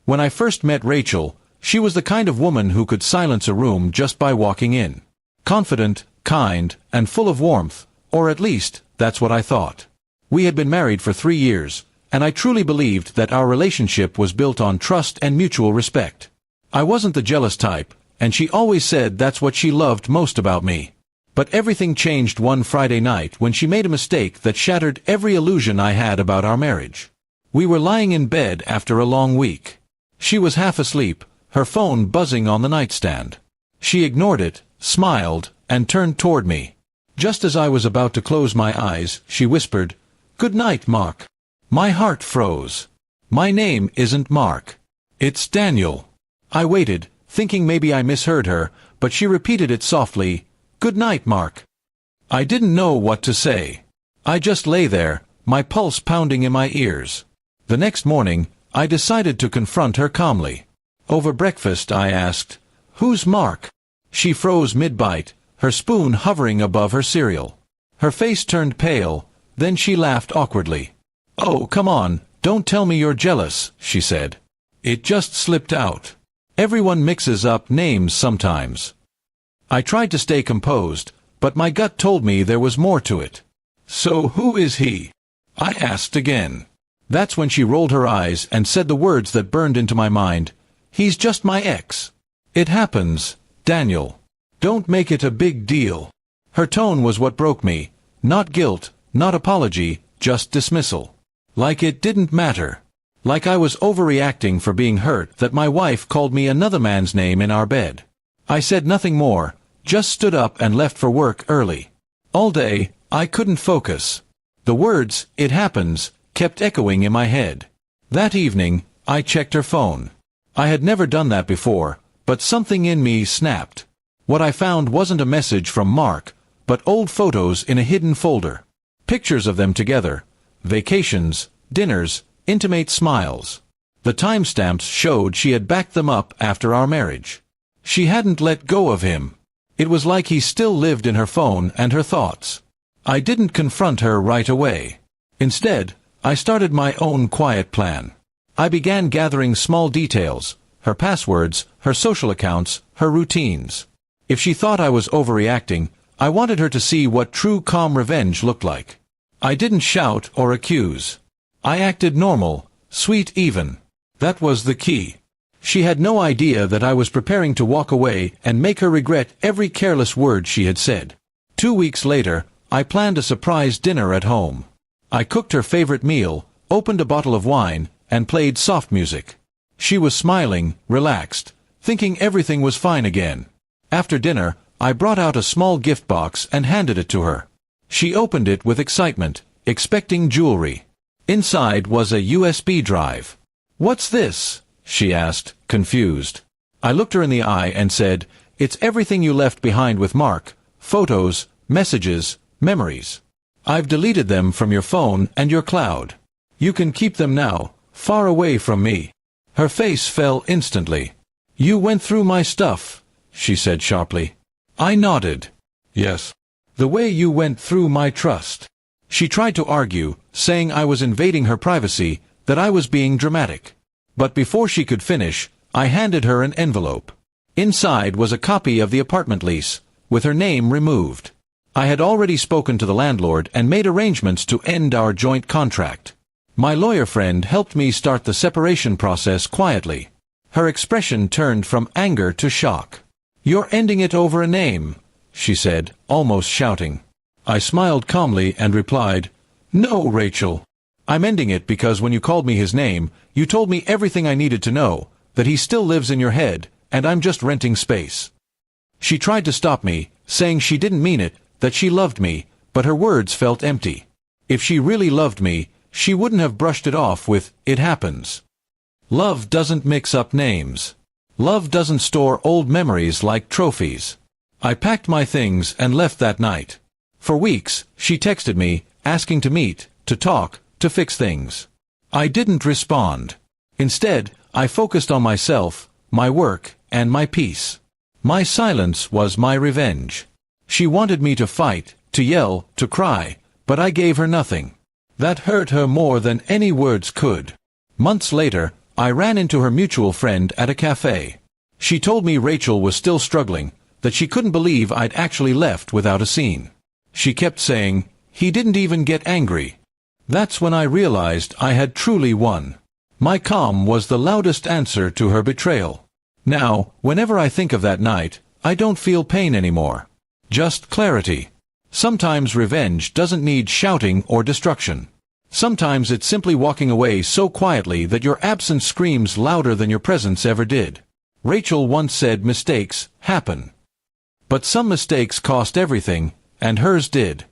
When I first met Rachel, she was the kind of woman who could silence a room just by walking in. Confident, kind, and full of warmth, or at least, that's what I thought. We had been married for 3 years, and I truly believed that our relationship was built on trust and mutual respect. I wasn't the jealous type, and she always said that's what she loved most about me. But everything changed one Friday night when she made a mistake that shattered every illusion I had about our marriage. We were lying in bed after a long week. She was half asleep, her phone buzzing on the nightstand. She ignored it, smiled, and turned toward me. Just as I was about to close my eyes, she whispered, "Good night, Mark." My heart froze. My name isn't Mark. It's Daniel. I waited, thinking maybe I misheard her, but she repeated it softly, "Good night, Mark." I didn't know what to say. I just lay there, my pulse pounding in my ears. The next morning, I decided to confront her calmly. Over breakfast, I asked, "Who's Mark?" She froze mid-bite, her spoon hovering above her cereal. Her face turned pale, then she laughed awkwardly. "Oh, come on, don't tell me you're jealous," she said. "It just slipped out. Everyone mixes up names sometimes." I tried to stay composed, but my gut told me there was more to it. "So who is he?" I asked again. That's when she rolled her eyes and said the words that burned into my mind. "He's just my ex." "It happens, Daniel. Don't make it a big deal." Her tone was what broke me. Not guilt, not apology, just dismissal. Like it didn't matter. Like I was overreacting for being hurt that my wife called me another man's name in our bed. I said nothing more, just stood up and left for work early. All day, I couldn't focus. The words, "it happens," kept echoing in my head. That evening, I checked her phone. I had never done that before, but something in me snapped. What I found wasn't a message from Mark, but old photos in a hidden folder. Pictures of them together. Vacations, dinners, intimate smiles. The timestamps showed she had backed them up after our marriage. She hadn't let go of him. It was like he still lived in her phone and her thoughts. I didn't confront her right away. Instead, I started my own quiet plan. I began gathering small details, her passwords, her social accounts, her routines. If she thought I was overreacting, I wanted her to see what true calm revenge looked like. I didn't shout or accuse. I acted normal, sweet even. That was the key. She had no idea that I was preparing to walk away and make her regret every careless word she had said. 2 weeks later, I planned a surprise dinner at home. I cooked her favorite meal, opened a bottle of wine, and played soft music. She was smiling, relaxed, thinking everything was fine again. After dinner, I brought out a small gift box and handed it to her. She opened it with excitement, expecting jewelry. Inside was a USB drive. "What's this?" she asked, confused. I looked her in the eye and said, "It's everything you left behind with Mark. Photos, messages, memories. I've deleted them from your phone and your cloud. You can keep them now, far away from me." Her face fell instantly. "You went through my stuff," she said sharply. I nodded. "Yes. The way you went through my trust." She tried to argue, saying I was invading her privacy, that I was being dramatic. But before she could finish, I handed her an envelope. Inside was a copy of the apartment lease, with her name removed. I had already spoken to the landlord and made arrangements to end our joint contract. My lawyer friend helped me start the separation process quietly. Her expression turned from anger to shock. "You're ending it over a name," she said, almost shouting. I smiled calmly and replied, "No, Rachel. I'm ending it because when you called me his name, you told me everything I needed to know, that he still lives in your head, and I'm just renting space." She tried to stop me, saying she didn't mean it, that she loved me, but her words felt empty. If she really loved me, she wouldn't have brushed it off with, "It happens." Love doesn't mix up names. Love doesn't store old memories like trophies. I packed my things and left that night. For weeks, she texted me, asking to meet, to talk, to fix things. I didn't respond. Instead, I focused on myself, my work, and my peace. My silence was my revenge. She wanted me to fight, to yell, to cry, but I gave her nothing. That hurt her more than any words could. Months later, I ran into her mutual friend at a cafe. She told me Rachel was still struggling, that she couldn't believe I'd actually left without a scene. She kept saying, "He didn't even get angry." That's when I realized I had truly won. My calm was the loudest answer to her betrayal. Now, whenever I think of that night, I don't feel pain anymore. Just clarity. Sometimes revenge doesn't need shouting or destruction. Sometimes it's simply walking away so quietly that your absence screams louder than your presence ever did. Rachel once said mistakes happen. But some mistakes cost everything, and hers did.